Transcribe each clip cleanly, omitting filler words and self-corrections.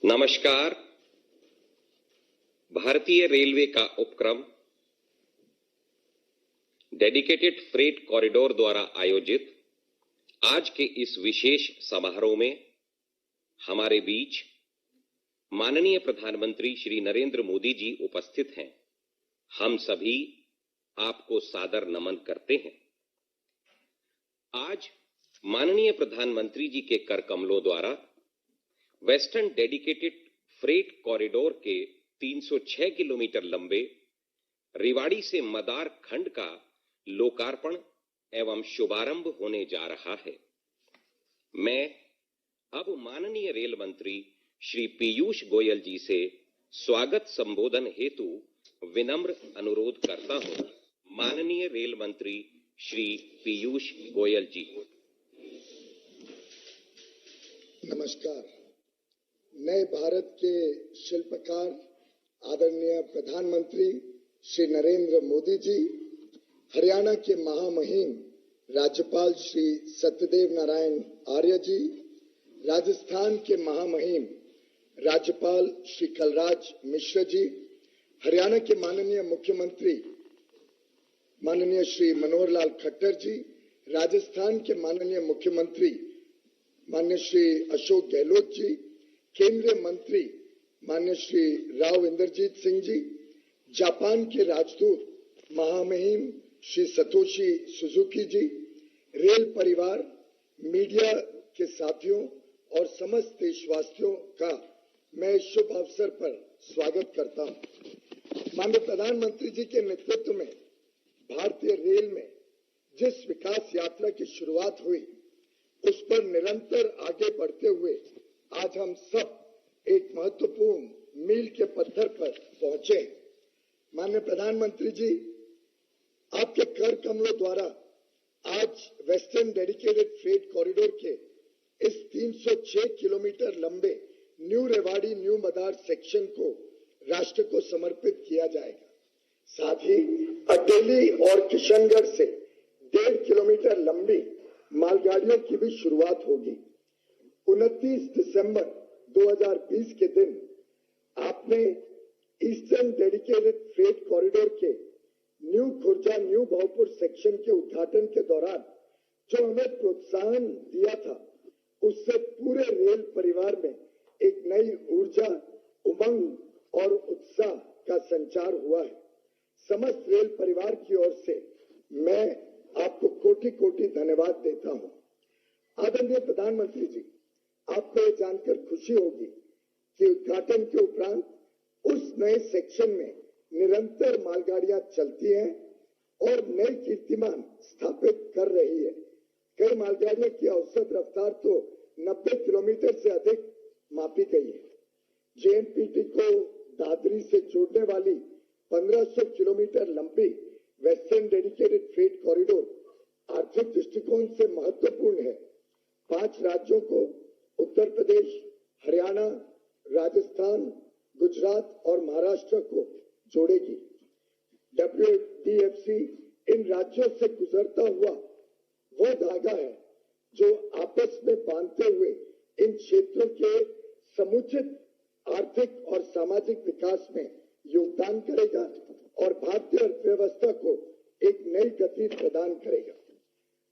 नमस्कार। भारतीय रेलवे का उपक्रम डेडिकेटेड फ्रेट कॉरिडोर द्वारा आयोजित आज के इस विशेष समारोह में हमारे बीच माननीय प्रधानमंत्री श्री नरेंद्र मोदी जी उपस्थित हैं। हम सभी आपको सादर नमन करते हैं। आज माननीय प्रधानमंत्री जी के कर कमलों द्वारा वेस्टर्न डेडिकेटेड फ्रेट कॉरिडोर के 306 किलोमीटर लंबे रेवाड़ी से मदार खंड का लोकार्पण एवं शुभारंभ होने जा रहा है। मैं अब माननीय रेल मंत्री श्री पीयूष गोयल जी से स्वागत संबोधन हेतु विनम्र अनुरोध करता हूं। माननीय रेल मंत्री श्री पीयूष गोयल जी। नमस्कार। नए भारत के शिल्पकार आदरणीय प्रधानमंत्री श्री नरेंद्र मोदी जी, हरियाणा के महामहिम राज्यपाल श्री सत्यदेव नारायण आर्य जी, राजस्थान के महामहिम राज्यपाल श्री कलराज मिश्र जी, हरियाणा के माननीय मुख्यमंत्री माननीय श्री मनोहर लाल खट्टर जी, राजस्थान के माननीय मुख्यमंत्री माननीय श्री अशोक गहलोत जी, केंद्रीय मंत्री माननीय श्री राव इंद्रजीत सिंह जी, जापान के राजदूत महामहिम श्री सतोशी सुजुकी जी, रेल परिवार, मीडिया के साथियों और समस्त देशवासियों का मैं शुभ अवसर पर स्वागत करता हूं। माननीय प्रधानमंत्री जी के नेतृत्व में भारतीय रेल में जिस विकास यात्रा की शुरुआत हुई उस पर निरंतर आगे बढ़ते हुए आज हम सब एक महत्वपूर्ण मील के पत्थर पर पहुंचे हैं। माननीय प्रधानमंत्री जी, आपके कर कमलों द्वारा आज वेस्टर्न डेडिकेटेड फ्रेट कॉरिडोर के इस 306 किलोमीटर लंबे न्यू रेवाड़ी न्यू मदार सेक्शन को राष्ट्र को समर्पित किया जाएगा। साथ ही अटेली और किशनगढ़ से 1.5 किलोमीटर लंबी मालगाड़ियों की भी शुरुआत होगी। 29 दिसंबर 2020 के दिन आपने ईस्टर्न डेडिकेटेड फ्रेट कॉरिडोर के new Khurja new Bhavpur section के उद्घाटन के दौरान जो हमें प्रोत्साहन दिया था, उससे पूरे रेल परिवार में एक नई ऊर्जा, उमंग और उत्साह का संचार हुआ है। समस्त रेल परिवार की ओर से मैं आपको कोटि कोटि धन्यवाद देता हूं। आदरणीय प्रधानमंत्री जी, आपको यह जानकर खुशी होगी कि उद्घाटन के उपरांत उस नए सेक्शन में निरंतर मालगाड़ियां चलती हैं और नए कीर्तिमान स्थापित कर रही है। कई मालगाड़ियों की औसत रफ्तार तो 90 किलोमीटर से अधिक मापी गई है। जेएनपीटी को दादरी से जोड़ने वाली 1500 किलोमीटर लंबी वेस्टर्न डेडिकेटेड फ्रेट कॉरिडोर आर्थिक दृष्टिकोण से महत्वपूर्ण है। 5 राज्यों को उत्तर प्रदेश, हरियाणा, राजस्थान, गुजरात और महाराष्ट्र को जोड़ेगी। WDFC इन राज्यों से गुजरता हुआ वो धागा है जो आपस में बांधते हुए इन क्षेत्रों के समुचित आर्थिक और सामाजिक विकास में योगदान करेगा और भारतीय अर्थव्यवस्था को एक नई गति प्रदान करेगा।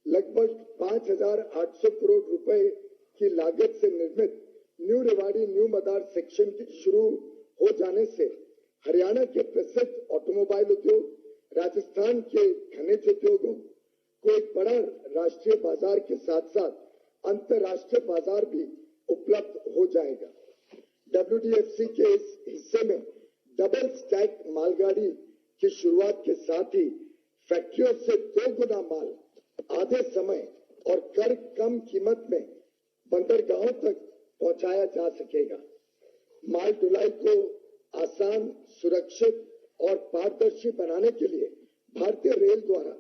लगभग 5,800 करोड़ रुपए की लागत से निर्मित न्यू रेवाड़ी न्यू मदार सेक्शन के शुरू हो जाने से हरियाणा के प्रसिद्ध ऑटोमोबाइल उद्योग, राजस्थान के खनिज उद्योगों को एक बड़ा राष्ट्रीय बाजार के साथ साथ अंतर्राष्ट्रीय बाजार भी उपलब्ध हो जाएगा। WDFC के इस हिस्से में डबल स्टैक मालगाड़ी की शुरुआत के साथ ही फैक्ट्रियों से 2 गुना माल आधे समय और कम कीमत में बंदरगाहों तक पहुंचाया जा सकेगा। माल ढुलाई को आसान, सुरक्षित और पारदर्शी बनाने के लिए भारतीय रेल द्वारा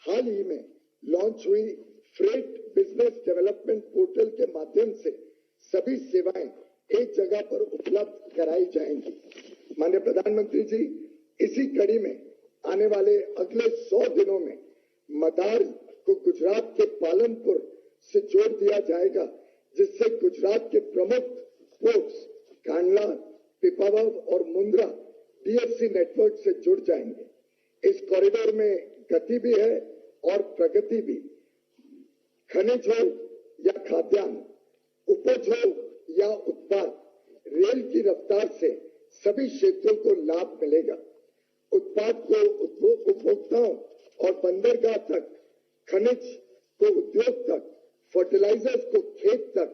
हाल ही में लॉन्च हुई फ्रेट बिजनेस डेवलपमेंट पोर्टल के माध्यम से सभी सेवाएं एक जगह पर उपलब्ध कराई जाएंगी। माननीय प्रधानमंत्री जी, इसी कड़ी में आने वाले अगले 100 दिनों में मदार को गुजरात के पालनपुर से जोड़ दिया जाएगा, जिससे गुजरात के प्रमुख पोर्ट्स कांडला, पिपावाव और मुंद्रा DFC नेटवर्क से जुड़ जाएंगे। इस कॉरिडोर में गति भी है और प्रगति भी। खनिज हो या खाद्यान्न, उपज हो या उत्पाद, रेल की रफ्तार से सभी क्षेत्रों को लाभ मिलेगा। उत्पाद को उपभोक्ताओं और बंदरगाह तक, खनिज को उद्योग तक, फर्टिलाइजर्स को खेत तक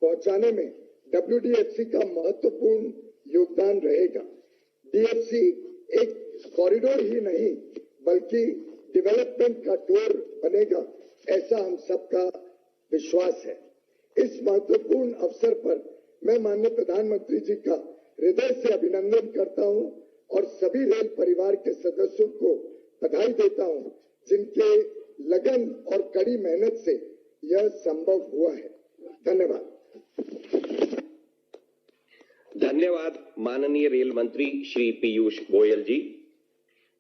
पहुंचाने में WDFC का महत्वपूर्ण योगदान रहेगा। DFC एक कॉरिडोर ही नहीं बल्कि डेवलपमेंट का डोर बनेगा, ऐसा हम सबका विश्वास है। इस महत्वपूर्ण अवसर पर मैं माननीय प्रधानमंत्री जी का हृदय से अभिनंदन करता हूं और सभी रेल परिवार के सदस्यों को बधाई देता हूं, जिनके लगन और कड़ी मेहनत से यह संभव हुआ है। धन्यवाद। धन्यवाद माननीय रेल मंत्री श्री पीयूष गोयल जी।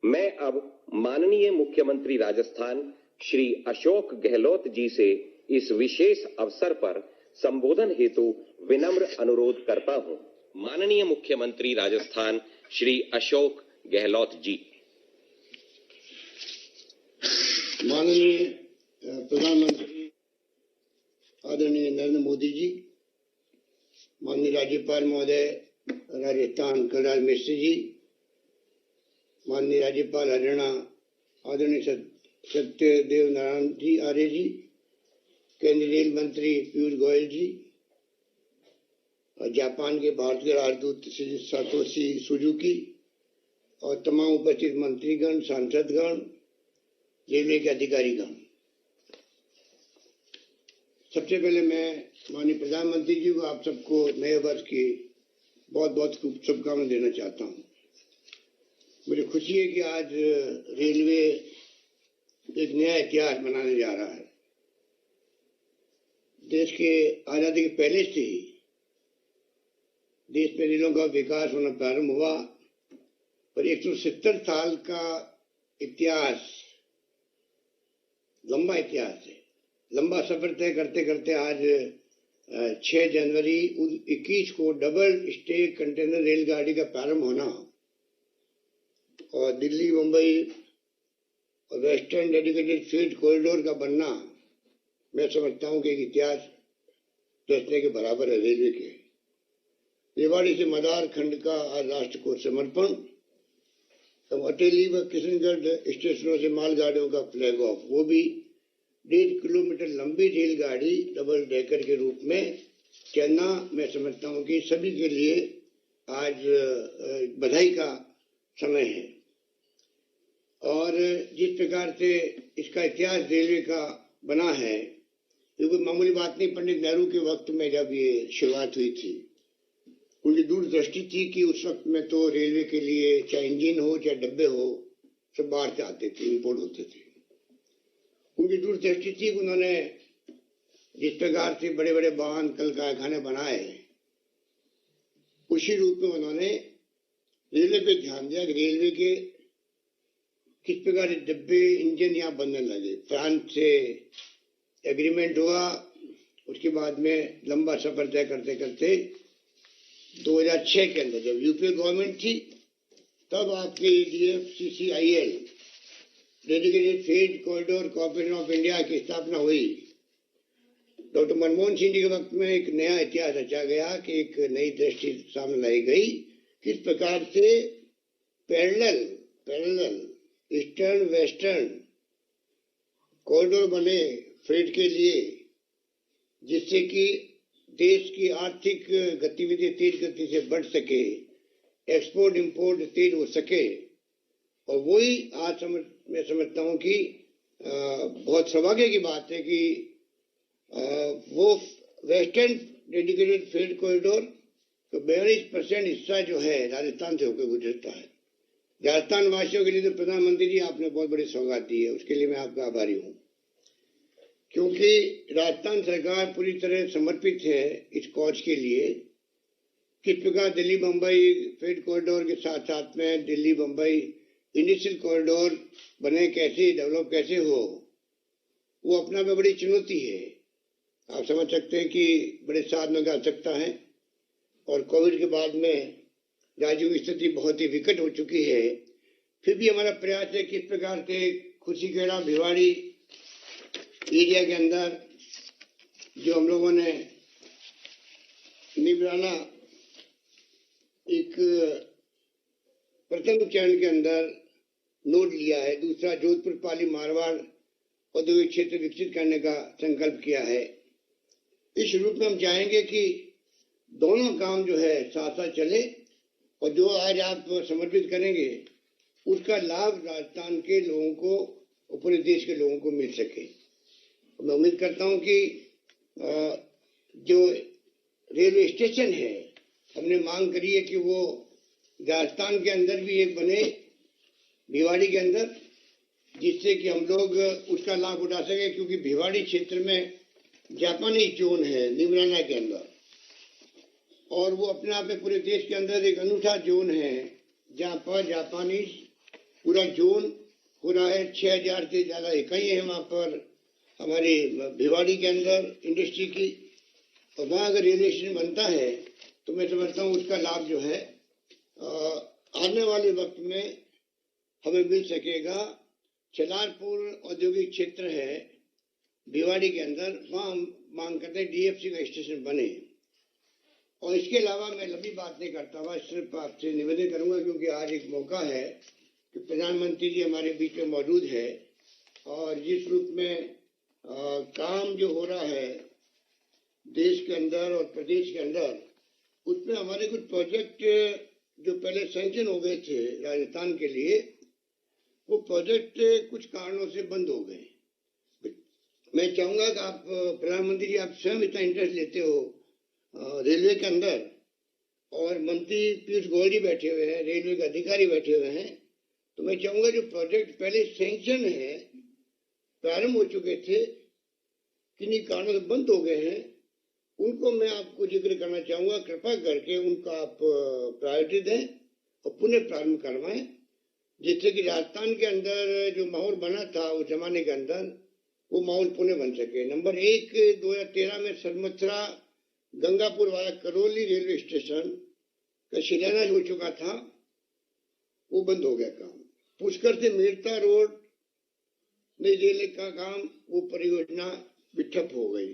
मैं अब माननीय मुख्यमंत्री राजस्थान श्री अशोक गहलोत जी से इस विशेष अवसर पर संबोधन हेतु विनम्र अनुरोध करता हूं। माननीय मुख्यमंत्री राजस्थान श्री अशोक गहलोत जी। माननीय प्रधानमंत्री आदरणीय नरेंद्र मोदी जी, माननीय राज्यपाल महोदय राजस्थान कलराज मिश्र जी, माननीय राज्यपाल हरियाणा आदरणीय सत्यदेव नारायण जी आर्य जी, केंद्रीय रेल मंत्री पीयूष गोयल जी, जापान के भारतीय राजदूत श्री सातोशी सुजुकी और तमाम उपस्थित मंत्रीगण, सांसदगण, रेलवे के अधिकारीगण, सबसे पहले मैं माननीय प्रधानमंत्री जी को आप सबको नए वर्ष की बहुत बहुत शुभकामनाएं देना चाहता हूं। मुझे खुशी है कि आज रेलवे एक नया इतिहास बनाने जा रहा है। देश के आजादी के पहले से ही देश में रेलों का विकास होना प्रारंभ हुआ, पर 170 साल का इतिहास, लंबा इतिहास है। लंबा सफर तय करते करते आज 6 जनवरी 21 को डबल स्टेक कंटेनर रेलगाड़ी का प्रारंभ होना और दिल्ली, मुंबई और वेस्टर्न डेडिकेटेड फ्रेट कॉरिडोर का बनना, मैं समझता हूं कि एक इतिहास रचने के बराबर है रेलवे के। रेवाड़ी से मदार खंड का आज राष्ट्र को समर्पण, तब अटेली व किशनगढ़ स्टेशनों से मालगाड़ियों का फ्लैग ऑफ, वो भी 1.5 किलोमीटर लंबी रेलगाड़ी डबल डेकर के रूप में चलना, मैं समझता हूं कि सभी के लिए आज बधाई का समय है। और जिस प्रकार से इसका इतिहास रेलवे का बना है, ये कोई मामूली बात नहीं। पंडित नेहरू के वक्त में जब ये शुरुआत हुई थी, उनकी दूरदृष्टि थी कि उस वक्त में तो रेलवे के लिए चाहे इंजन हो चाहे डब्बे हो, सब बाहर से आते थे, इंपोर्ट होते थे। उनकी दूरदृष्टि थी कि उन्होंने जिस प्रकार से बड़े बड़े बांध, कल कारखाने बनाए, उसी रूप में उन्होंने रेलवे पे ध्यान दिया कि रेलवे के किस प्रकार डब्बे, इंजन यहाँ बनने लगे। फ्रांस से एग्रीमेंट हुआ, उसके बाद में लंबा सफर तय करते करते 2006 के अंदर जब यूपीए गवर्नमेंट थी, तब आपके DFCCIL dedicated freight corridor corporation of India की स्थापना हुई। डॉक्टर मनमोहन सिंह जी के वक्त में एक नया इतिहास रचा गया कि एक नई दृष्टि सामने लाई गई, किस प्रकार से पैरेलल ईस्टर्न वेस्टर्न कॉरिडोर बने फ्रेट के लिए, जिससे कि देश की आर्थिक गतिविधि तेज गति से बढ़ सके, एक्सपोर्ट इंपोर्ट तेज हो सके। और वही आज मैं समझता हूं कि बहुत सौभाग्य की बात है कि वो वेस्टर्न डेडिकेटेड फ्रेट कॉरिडोर तो 42% हिस्सा जो है राजस्थान से होकर गुजरता है। राजस्थान वासियों के लिए तो प्रधानमंत्री जी आपने बहुत बड़ी सौगात दी है, उसके लिए मैं आपका आभारी हूं, क्योंकि राजस्थान सरकार पूरी तरह समर्पित है इस कॉज के लिए। किस प्रकार दिल्ली मुंबई फ्रेट कॉरिडोर के साथ साथ में दिल्ली मुंबई इंडस्ट्रियल कॉरिडोर बने, कैसे डेवलप कैसे हो, वो अपना में बड़ी चुनौती है। आप समझ सकते हैं कि बड़े साधनों की आवश्यकता है और कोविड के बाद में राज्यों की स्थिति बहुत ही विकट हो चुकी है, फिर भी हमारा प्रयास है किस प्रकार से खुशीखेड़ा भिवाड़ी एरिया के अंदर जो हम लोगों ने निबराना एक प्रथम चरण के अंदर नोट लिया है, दूसरा जोधपुर पाली मारवाड़ औद्योगिक क्षेत्र विकसित करने का संकल्प किया है। इस रूप में हम चाहेंगे कि दोनों काम जो है साथ साथ चले और जो आज आप समर्पित करेंगे उसका लाभ राजस्थान के लोगों को और पूरे देश के लोगों को मिल सके। मैं उम्मीद करता हूं कि जो रेलवे स्टेशन है, हमने मांग करी है कि वो राजस्थान के अंदर भी एक बने, भिवाड़ी के अंदर, जिससे कि हम लोग उसका लाभ उठा सके, क्योंकि भिवाड़ी क्षेत्र में जापानी जोन है निमराना के अंदर, और वो अपने आप में पूरे देश के अंदर एक अनूठा जोन है जहाँ पर जापानी पूरा जोन हो रहा है। 6000 से ज्यादा इकाई है वहाँ पर हमारी भिवाड़ी के अंदर इंडस्ट्री की, और वहाँ अगर रेलवे स्टेशन बनता है तो मैं समझता हूँ उसका लाभ जो है आने वाले वक्त में हमें मिल सकेगा। छलारपुर औद्योगिक क्षेत्र है भिवाड़ी के अंदर, वहाँ मांग करते हैं डीएफसी का स्टेशन बने। और इसके अलावा मैं लंबी बात नहीं करता हुआ सिर्फ आपसे निवेदन करूंगा, क्योंकि आज एक मौका है कि प्रधानमंत्री जी हमारे बीच में मौजूद है और जिस रूप में काम जो हो रहा है देश के अंदर और प्रदेश के अंदर, उसमें हमारे कुछ प्रोजेक्ट जो पहले सैंक्शन हो गए थे राजस्थान के लिए, वो प्रोजेक्ट कुछ कारणों से बंद हो गए। मैं चाहूंगा कि आप प्रधानमंत्री जी आप स्वयं इतना इंटरेस्ट लेते हो रेलवे के अंदर, और मंत्री पीयूष गोयल जी बैठे हुए हैं, रेलवे के अधिकारी बैठे हुए हैं, तो मैं चाहूंगा जो प्रोजेक्ट पहले सैंक्शन है, प्रारंभ हो चुके थे, किन्हीं कारणों से बंद हो गए हैं, उनको मैं आपको जिक्र करना चाहूंगा। कृपा करके उनका आप प्रायोरिटी दें और पुनः प्रारंभ करवाएं, जिससे कि राजस्थान के अंदर जो माहौल बना था उस जमाने के अंदर वो माहौल पुनः बन सके। नंबर 1, 2013 में सरमथरा गंगापुर वाला करौली रेलवे स्टेशन का शिलान्यास हो चुका था, वो बंद हो गया काम। पुष्कर से मेरता रोड नई रेल का काम, वो परियोजना भी ठप हो गई।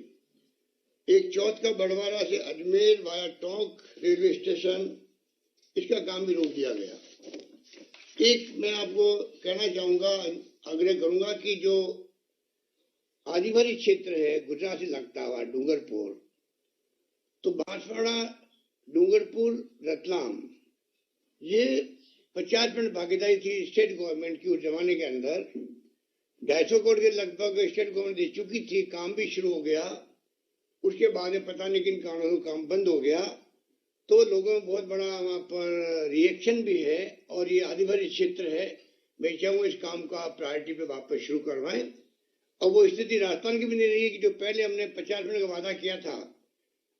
एक चौथ का बड़वारा से Ajmer via Tonk railway station, इसका काम भी रोक दिया गया। एक मैं आपको कहना चाहूंगा, आग्रह करूंगा कि जो आदिवासी क्षेत्र है गुजरात से लगता हुआ डूंगरपुर, तो बांसवाड़ा डूंगरपुर रतलाम, ये 50% भागीदारी थी स्टेट गवर्नमेंट की उस जमाने के अंदर। 250 करोड़ के लगभग स्टेट गवर्नमेंट दे चुकी थी, काम भी शुरू हो गया। उसके बाद में पता नहीं किन कारणों से काम बंद हो गया, तो लोगों में बहुत बड़ा वहां पर रिएक्शन भी है, और ये आदिवासी क्षेत्र है। मैं चाहूंगा इस काम को आप प्रायोरिटी पे वापस शुरू करवाएं। और वो स्थिति राजस्थान की भी नहीं रही है कि जो पहले हमने 50% का वादा किया था,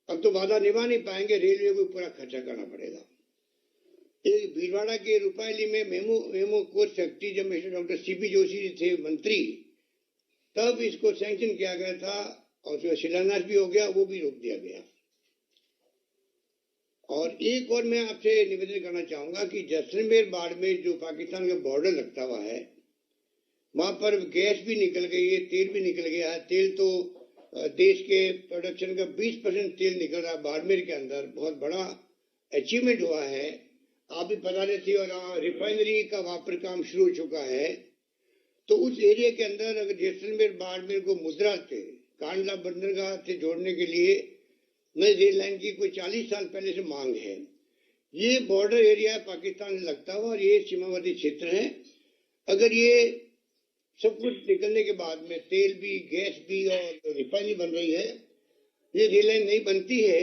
अब तो वादा निभा नहीं पाएंगे, रेलवे को पूरा खर्चा करना पड़ेगा। एक भीलवाड़ा के रुपायली में मेमो कोच फैक्ट्री, जब mister doctor CP Joshi ji थे मंत्री, तब इसको सैंक्शन किया गया था और उसका शिलान्यास भी हो गया, वो भी रोक दिया गया। और एक और मैं आपसे निवेदन करना चाहूंगा कि जैसलमेर बाड़मेर जो पाकिस्तान का बॉर्डर लगता हुआ है, वहां पर गैस भी निकल गई है, तेल भी निकल गया है। तेल तो देश के प्रोडक्शन का 20% तेल निकल रहा है बाड़मेर के अंदर, बहुत बड़ा अचीवमेंट हुआ है। आप भी बता रहे थे, और रिफाइनरी का वहां पर काम शुरू हो चुका है। तो उस एरिया के अंदर अगर जैसलमेर बाड़मेर को मुद्रा से कांडला बंदरगाह से जोड़ने के लिए नई रेल लाइन की कोई 40 साल पहले से मांग है। ये बॉर्डर एरिया है पाकिस्तान से लगता हुआ, और ये सीमावर्ती क्षेत्र है। अगर ये सब कुछ निकलने के बाद में तेल भी, गैस भी और रिफाइनरी बन रही है, ये रेल लाइन नहीं बनती है,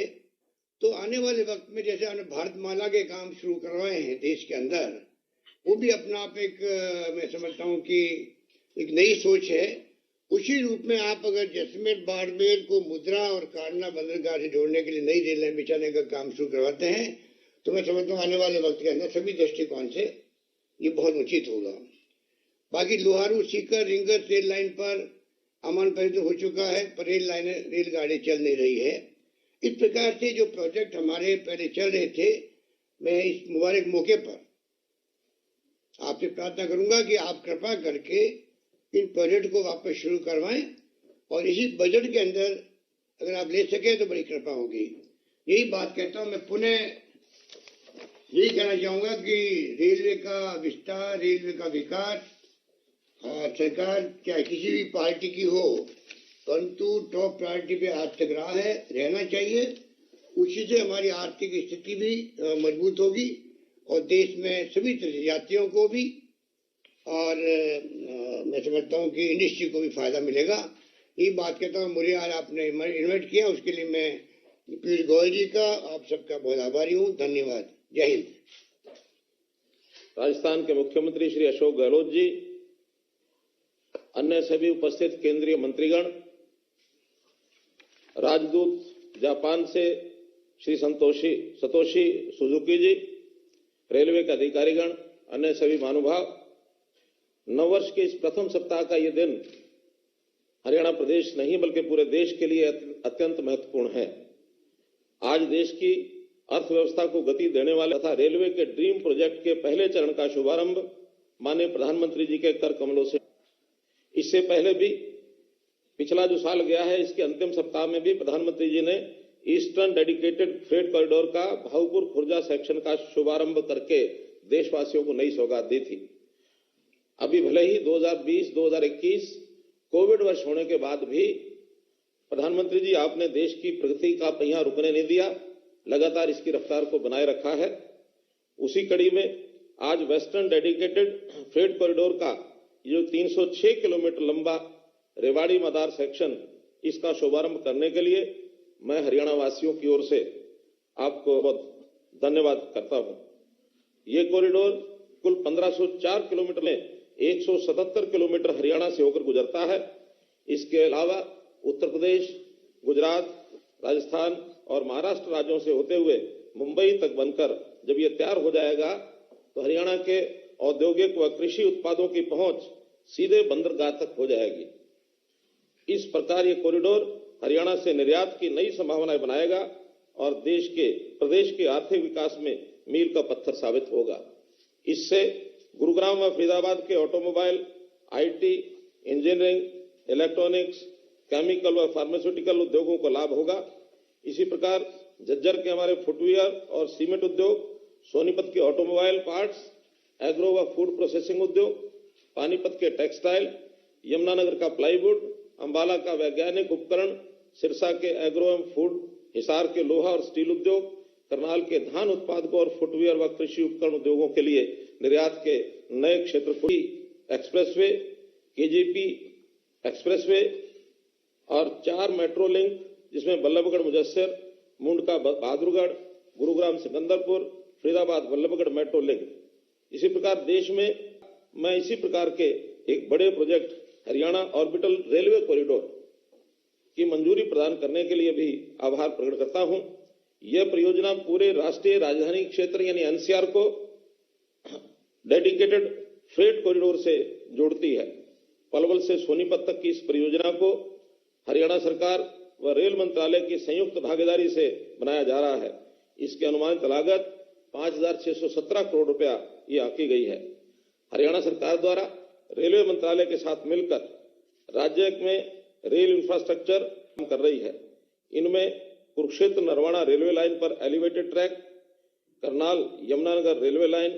तो आने वाले वक्त में जैसे हमने भारतमाला के काम शुरू करवाए हैं देश के अंदर, वो भी अपना आप एक मैं समझता हूँ कि एक नई सोच है। उसी रूप में आप अगर जैसलमेर बाड़मेर को मुद्रा और कांडला बंदरगाह से जोड़ने के लिए नई रेल लाइन बिछाने का काम शुरू करवाते हैं, तो मैं समझता हूँ आने वाले वक्त के अंदर सभी दृष्टिकोण से ये बहुत उचित होगा। बाकी लोहारू सीकर रिंगर रेल लाइन पर अमन परिवर्तन हो चुका है, पर रेलगाड़ी चल नहीं रही है। इस प्रकार से जो प्रोजेक्ट हमारे पहले चल रहे थे, मैं इस मुबारक मौके पर आपसे प्रार्थना करूंगा कि आप कृपा करके इन प्रोजेक्ट को वापस शुरू करवाएं और इसी बजट के अंदर अगर आप ले सके तो बड़ी कृपा होगी। यही बात कहता हूं, मैं पुनः यही कहना चाहूंगा कि रेलवे का विस्तार, रेलवे का विकास सरकार चाहे किसी भी पार्टी की हो, परंतु टॉप प्रायोरिटी पे आज तक रहा है, रहना चाहिए। उसी से हमारी आर्थिक स्थिति भी मजबूत होगी और देश में सभी यात्रियों को भी और मैं समझता हूँ कि इंडस्ट्री को भी फायदा मिलेगा। ये बात कहता हूँ, मुझे आज आपने इन्वाइट किया, उसके लिए मैं पीयूष गोयल जी का, आप सबका बहुत आभारी हूँ। धन्यवाद। जय हिंद। राजस्थान के मुख्यमंत्री श्री अशोक गहलोत जी, अन्य सभी उपस्थित केंद्रीय मंत्रीगण, राजदूत जापान से श्री सतोशी सुजुकी जी, रेलवे के अधिकारीगण, अन्य सभी महानुभाव, नववर्ष के इस प्रथम सप्ताह का ये दिन हरियाणा प्रदेश नहीं बल्कि पूरे देश के लिए अत्यंत महत्वपूर्ण है। आज देश की अर्थव्यवस्था को गति देने वाले तथा रेलवे के ड्रीम प्रोजेक्ट के पहले चरण का शुभारंभ माननीय प्रधानमंत्री जी के कर कमलों से। इससे पहले भी पिछला जो साल गया है, इसके अंतिम सप्ताह में भी प्रधानमंत्री जी ने ईस्टर्न डेडिकेटेड फ्रेट कॉरिडोर का भाऊपुर खुर्जा सेक्शन का शुभारंभ करके देशवासियों को नई सौगात दी थी। अभी भले ही 2020-2021 कोविड वर्ष होने के बाद भी प्रधानमंत्री जी आपने देश की प्रगति का पहिया रुकने नहीं दिया, लगातार इसकी रफ्तार को बनाए रखा है। उसी कड़ी में आज वेस्टर्न डेडिकेटेड फ्रेट कॉरिडोर का जो 306 किलोमीटर लंबा रेवाड़ी मदार सेक्शन, इसका शुभारंभ करने के लिए मैं हरियाणा वासियों की ओर से आपको बहुत धन्यवाद करता हूं। ये कॉरिडोर कुल 1504 किलोमीटर में 177 किलोमीटर हरियाणा से होकर गुजरता है। इसके अलावा उत्तर प्रदेश, गुजरात, राजस्थान और महाराष्ट्र राज्यों से होते हुए मुंबई तक बनकर जब ये तैयार हो जाएगा तो हरियाणा के औद्योगिक व कृषि उत्पादों की पहुंच सीधे बंदरगाह तक हो जाएगी। इस प्रकार ये कॉरिडोर हरियाणा से निर्यात की नई संभावनाएं बनाएगा और प्रदेश के आर्थिक विकास में मील का पत्थर साबित होगा। इससे गुरुग्राम व फरीदाबाद के automobile, IT, engineering, electronics, chemical व फार्मास्यूटिकल उद्योगों को लाभ होगा। इसी प्रकार झज्जर के हमारे फुटवियर और सीमेंट उद्योग, सोनीपत के ऑटोमोबाइल पार्ट्स, एग्रो व फूड प्रोसेसिंग उद्योग, पानीपत के टेक्सटाइल, यमुनानगर का प्लाईवुड, अंबाला का वैज्ञानिक उपकरण, सिरसा के एग्रो एवं फूड, हिसार के लोहा और स्टील उद्योग, करनाल के धान उत्पादकों और फुटवियर व कृषि उपकरण उद्योगों के लिए निर्यात के नए क्षेत्र एक्सप्रेसवे, केजीपी एक्सप्रेसवे और 4 मेट्रो लिंक, जिसमें बल्लभगढ़ मुजस्सर, मुंडका बहादुरगढ़, गुरुग्राम सिकंदरपुर, फरीदाबाद बल्लभगढ़ मेट्रो लिंक। इसी प्रकार देश में मैं इसी प्रकार के एक बड़े project Haryana orbital railway corridor की मंजूरी प्रदान करने के लिए भी आभार प्रकट करता हूं। यह परियोजना पूरे राष्ट्रीय राजधानी क्षेत्र यानी एनसीआर को डेडिकेटेड फ्रेट कॉरिडोर से जोड़ती है। पलवल से सोनीपत तक की इस परियोजना को हरियाणा सरकार व रेल मंत्रालय की संयुक्त भागीदारी से बनाया जा रहा है। इसकी अनुमानित लागत 5,617 करोड़ रुपया ये आंकी गई है। हरियाणा सरकार द्वारा रेलवे मंत्रालय के साथ मिलकर राज्य में रेल इंफ्रास्ट्रक्चर कर रही है। इनमें कुरुक्षेत्र नरवाना रेलवे लाइन पर elevated track, Karnal Yamunanagar railway line,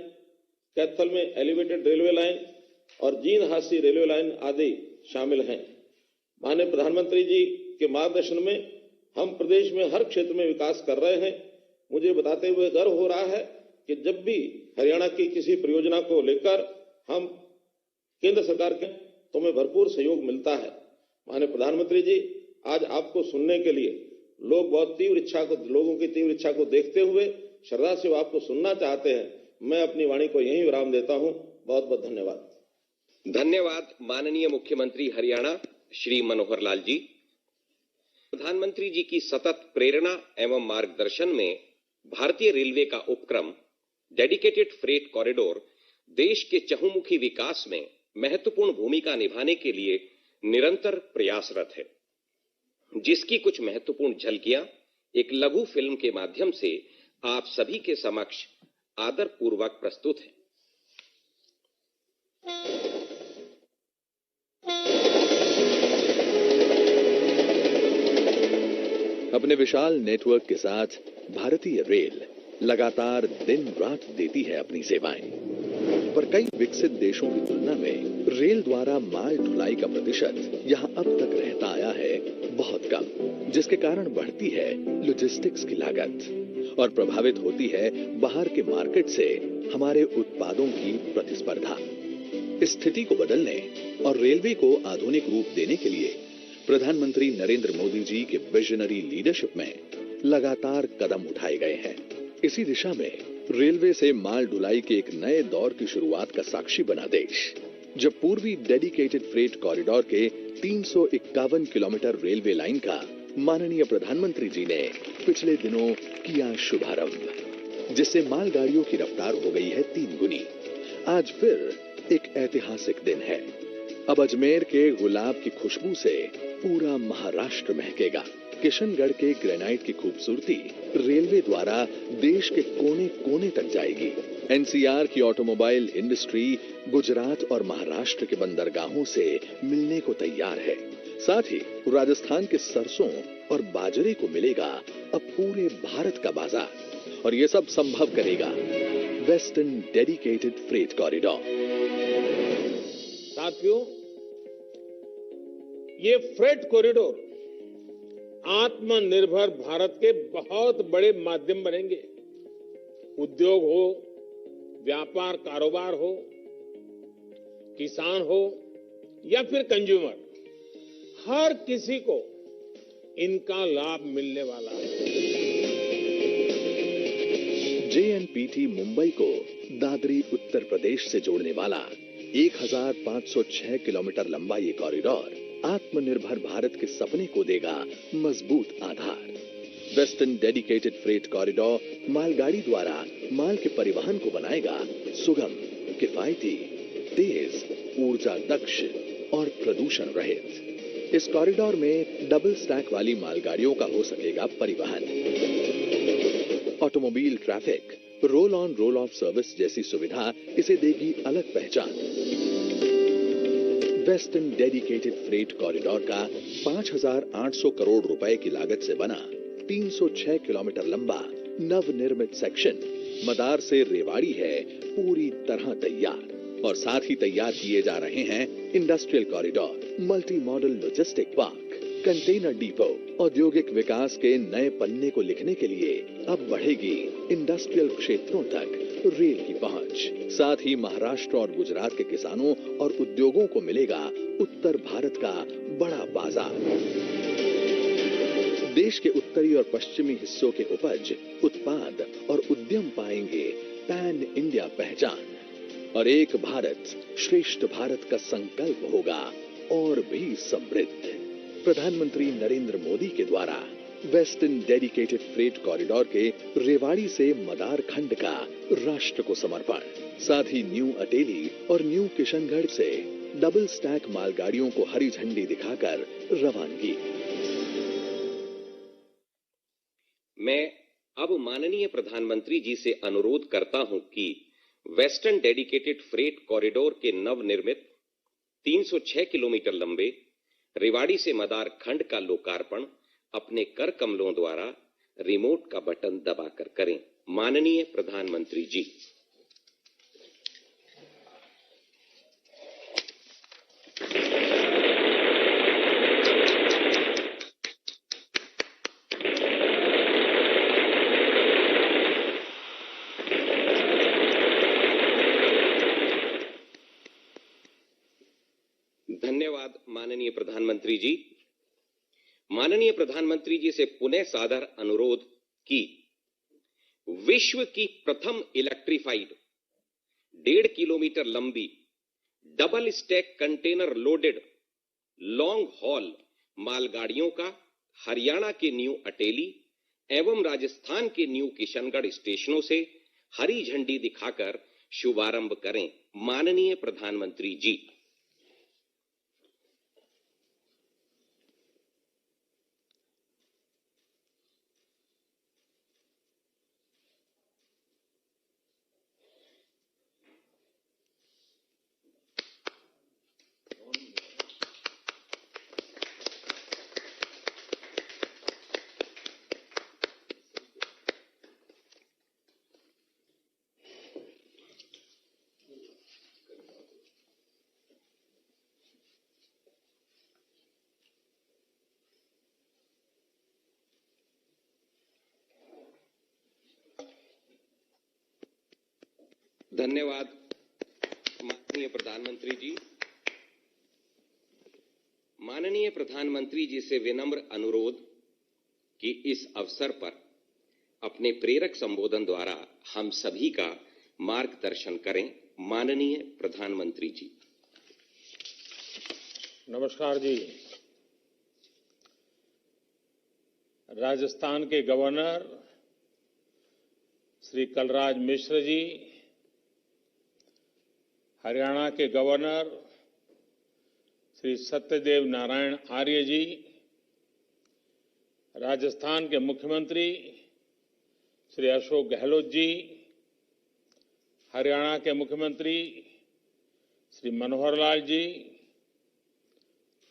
Kaithal में एलिवेटेड रेलवे लाइन और जींद हांसी रेलवे लाइन आदि शामिल हैं। माननीय प्रधानमंत्री जी के मार्गदर्शन में हम प्रदेश में हर क्षेत्र में विकास कर रहे हैं। मुझे बताते हुए गर्व हो रहा है कि जब भी हरियाणा की किसी परियोजना को लेकर हम केंद्र सरकार के तो हमें भरपूर सहयोग मिलता है। माननीय प्रधानमंत्री जी, आज आपको सुनने के लिए लोगों की तीव्र इच्छा को देखते हुए श्रद्धा से आपको सुनना चाहते हैं। मैं अपनी वाणी को यहीं विराम देता हूं। बहुत बहुत धन्यवाद। धन्यवाद माननीय मुख्यमंत्री हरियाणा श्री मनोहर लाल जी। प्रधानमंत्री जी की सतत प्रेरणा एवं मार्गदर्शन में भारतीय रेलवे का उपक्रम डेडिकेटेड फ्रेट कॉरिडोर देश के चहुमुखी विकास में महत्वपूर्ण भूमिका निभाने के लिए निरंतर प्रयासरत है, जिसकी कुछ महत्वपूर्ण झलकियां एक लघु फिल्म के माध्यम से आप सभी के समक्ष आदरपूर्वक प्रस्तुत है। अपने विशाल नेटवर्क के साथ भारतीय रेल लगातार दिन रात देती है अपनी सेवाएं, पर कई विकसित देशों की तुलना में रेल द्वारा माल ढुलाई का प्रतिशत यहां अब तक रहता आया है बहुत कम, जिसके कारण बढ़ती है लॉजिस्टिक्स की लागत और प्रभावित होती है बाहर के मार्केट से हमारे उत्पादों की प्रतिस्पर्धा। इस स्थिति को बदलने और रेलवे को आधुनिक रूप देने के लिए प्रधानमंत्री नरेंद्र मोदी जी के विजनरी लीडरशिप में लगातार कदम उठाए गए हैं। इसी दिशा में रेलवे से माल ढुलाई के एक नए दौर की शुरुआत का साक्षी बना देश, जब पूर्वी डेडिकेटेड फ्रेट कॉरिडोर के 351 किलोमीटर रेलवे लाइन का माननीय प्रधानमंत्री जी ने पिछले दिनों किया शुभारंभ, जिससे मालगाड़ियों की रफ्तार हो गई है 3 गुनी। आज फिर एक ऐतिहासिक दिन है। अब अजमेर के गुलाब की खुशबू से पूरा महाराष्ट्र महकेगा। किशनगढ़ के ग्रेनाइट की खूबसूरती रेलवे द्वारा देश के कोने कोने तक जाएगी। एनसीआर की ऑटोमोबाइल इंडस्ट्री गुजरात और महाराष्ट्र के बंदरगाहों से मिलने को तैयार है। साथ ही राजस्थान के सरसों और बाजरे को मिलेगा अब पूरे भारत का बाजार, और ये सब संभव करेगा वेस्टर्न डेडिकेटेड फ्रेट कॉरिडोर। साथियों, ये फ्रेट कॉरिडोर आत्मनिर्भर भारत के बहुत बड़े माध्यम बनेंगे। उद्योग हो, व्यापार कारोबार हो, किसान हो या फिर कंज्यूमर, हर किसी को इनका लाभ मिलने वाला है। जेएनपीटी मुंबई को दादरी उत्तर प्रदेश से जोड़ने वाला 1506 किलोमीटर लंबा ये कॉरिडोर आत्मनिर्भर भारत के सपने को देगा मजबूत आधार। वेस्टर्न डेडिकेटेड फ्रेट कॉरिडोर मालगाड़ी द्वारा माल के परिवहन को बनाएगा सुगम, किफायती, तेज, ऊर्जा दक्ष और प्रदूषण रहित। इस कॉरिडोर में डबल स्टैक वाली मालगाड़ियों का हो सकेगा परिवहन। Automobile traffic, roll on roll of service जैसी सुविधा इसे देगी अलग पहचान। वेस्टर्न डेडिकेटेड फ्रेट कॉरिडोर का 5,800 करोड़ रुपए की लागत से बना 306 किलोमीटर लंबा नवनिर्मित सेक्शन मदार से रेवाड़ी है पूरी तरह तैयार, और साथ ही तैयार किए जा रहे हैं industrial corridor, multi modal logistic park, container depot. औद्योगिक विकास के नए पन्ने को लिखने के लिए अब बढ़ेगी इंडस्ट्रियल क्षेत्रों तक रेल की पहुंच। साथ ही महाराष्ट्र और गुजरात के किसानों और उद्योगों को मिलेगा उत्तर भारत का बड़ा बाजार। देश के उत्तरी और पश्चिमी हिस्सों के उपज, उत्पाद और उद्यम पाएंगे पैन इंडिया पहचान, और एक भारत श्रेष्ठ भारत का संकल्प होगा और भी समृद्ध। प्रधानमंत्री नरेंद्र मोदी के द्वारा वेस्टर्न डेडिकेटेड फ्रेट कॉरिडोर के रेवाड़ी से मदार खंड का राष्ट्र को समर्पण, साथ ही न्यू अटेली और न्यू किशनगढ़ से डबल स्टैक मालगाड़ियों को हरी झंडी दिखाकर रवानगी। मैं अब माननीय प्रधानमंत्री जी से अनुरोध करता हूं कि वेस्टर्न डेडिकेटेड फ्रेट कॉरिडोर के नवनिर्मित 306 किलोमीटर लंबे रेवाड़ी से मदार खंड का लोकार्पण अपने कर कमलों द्वारा रिमोट का बटन दबाकर करें। माननीय प्रधानमंत्री जी। धन्यवाद माननीय प्रधानमंत्री जी। माननीय प्रधानमंत्री जी से पुनः सादर अनुरोध कि विश्व की प्रथम इलेक्ट्रिफाइड 1.5 किलोमीटर लंबी double stack container loaded long haul मालगाड़ियों का हरियाणा के न्यू अटेली एवं राजस्थान के न्यू किशनगढ़ स्टेशनों से हरी झंडी दिखाकर शुभारंभ करें। माननीय प्रधानमंत्री जी। धन्यवाद माननीय प्रधानमंत्री जी। माननीय प्रधानमंत्री जी से विनम्र अनुरोध कि इस अवसर पर अपने प्रेरक संबोधन द्वारा हम सभी का मार्गदर्शन करें। माननीय प्रधानमंत्री जी। नमस्कार जी। राजस्थान के गवर्नर श्री कलराज मिश्र जी, हरियाणा के गवर्नर श्री सत्यदेव नारायण आर्य जी, राजस्थान के मुख्यमंत्री श्री अशोक गहलोत जी, हरियाणा के मुख्यमंत्री श्री मनोहर लाल जी,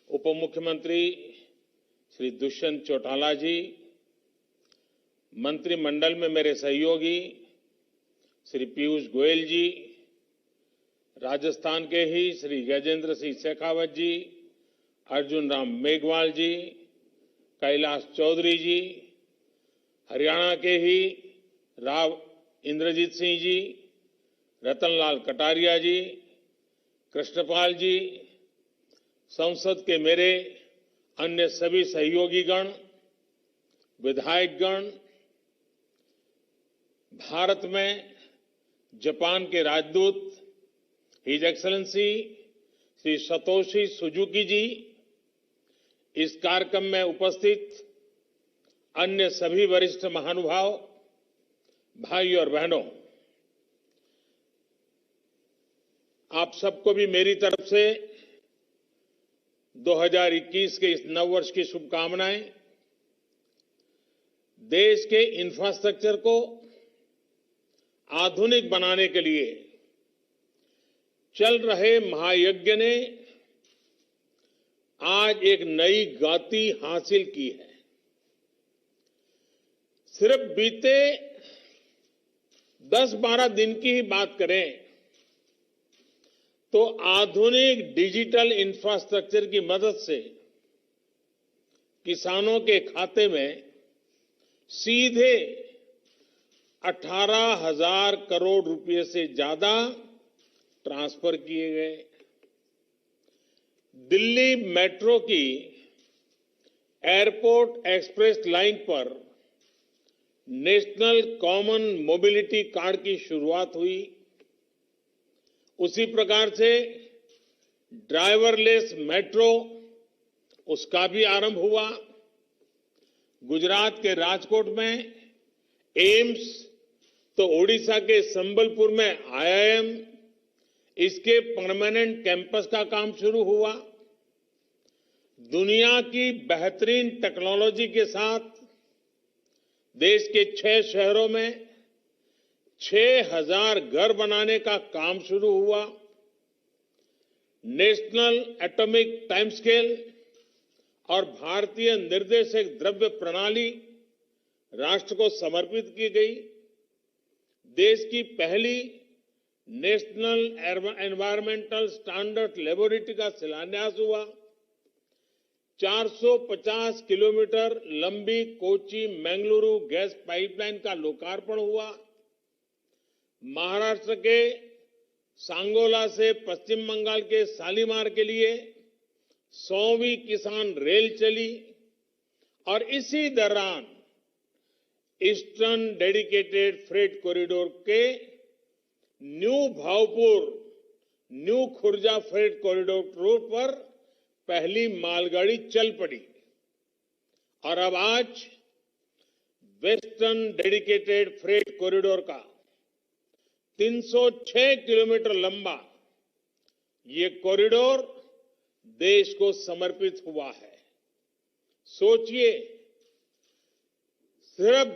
उप मुख्यमंत्री श्री दुष्यंत चौटाला जी, मंत्रिमंडल में मेरे सहयोगी श्री पीयूष गोयल जी, राजस्थान के ही श्री गजेंद्र सिंह शेखावत जी, अर्जुन राम मेघवाल जी, कैलाश चौधरी जी, हरियाणा के ही राव इंद्रजीत सिंह जी, रतनलाल कटारिया जी, कृष्णपाल जी, संसद के मेरे अन्य सभी सहयोगीगण, विधायकगण, भारत में जापान के राजदूत his excellency Shri Satoshi Suzuki ji, इस कार्यक्रम में उपस्थित अन्य सभी वरिष्ठ महानुभाव, भाई और बहनों, आप सबको भी मेरी तरफ से 2021 के इस नववर्ष की शुभकामनाएं। देश के इंफ्रास्ट्रक्चर को आधुनिक बनाने के लिए चल रहे महायज्ञ ने आज एक नई गति हासिल की है। सिर्फ बीते 10-12 दिन की ही बात करें तो आधुनिक डिजिटल इंफ्रास्ट्रक्चर की मदद से किसानों के खाते में सीधे 18,000 करोड़ रुपए से ज्यादा ट्रांसफर किए गए। दिल्ली मेट्रो की एयरपोर्ट एक्सप्रेस लाइन पर नेशनल कॉमन मोबिलिटी कार्ड की शुरुआत हुई। उसी प्रकार से ड्राइवरलेस मेट्रो, उसका भी आरंभ हुआ। गुजरात के राजकोट में एम्स, तो ओडिशा के संबलपुर में IIM, इसके परमानेंट कैंपस का काम शुरू हुआ। दुनिया की बेहतरीन टेक्नोलॉजी के साथ देश के 6 शहरों में 6,000 घर बनाने का काम शुरू हुआ। नेशनल एटॉमिक टाइम स्केल और भारतीय निर्देशक द्रव्य प्रणाली राष्ट्र को समर्पित की गई। देश की पहली नेशनल एनवायरमेंटल स्टैंडर्ड लेबोरेटरी का शिलान्यास हुआ। 450 किलोमीटर लंबी कोची मंगलुरु गैस पाइपलाइन का लोकार्पण हुआ। महाराष्ट्र के सांगोला से पश्चिम बंगाल के शालीमार के लिए 100वीं किसान रेल चली और इसी दौरान ईस्टर्न डेडिकेटेड फ्रेट कॉरिडोर के new Bhaupur new Khurja freight corridor route पर पहली मालगाड़ी चल पड़ी और अब आज वेस्टर्न डेडिकेटेड फ्रेट कॉरिडोर का 306 किलोमीटर लंबा ये कॉरिडोर देश को समर्पित हुआ है। सोचिए, सिर्फ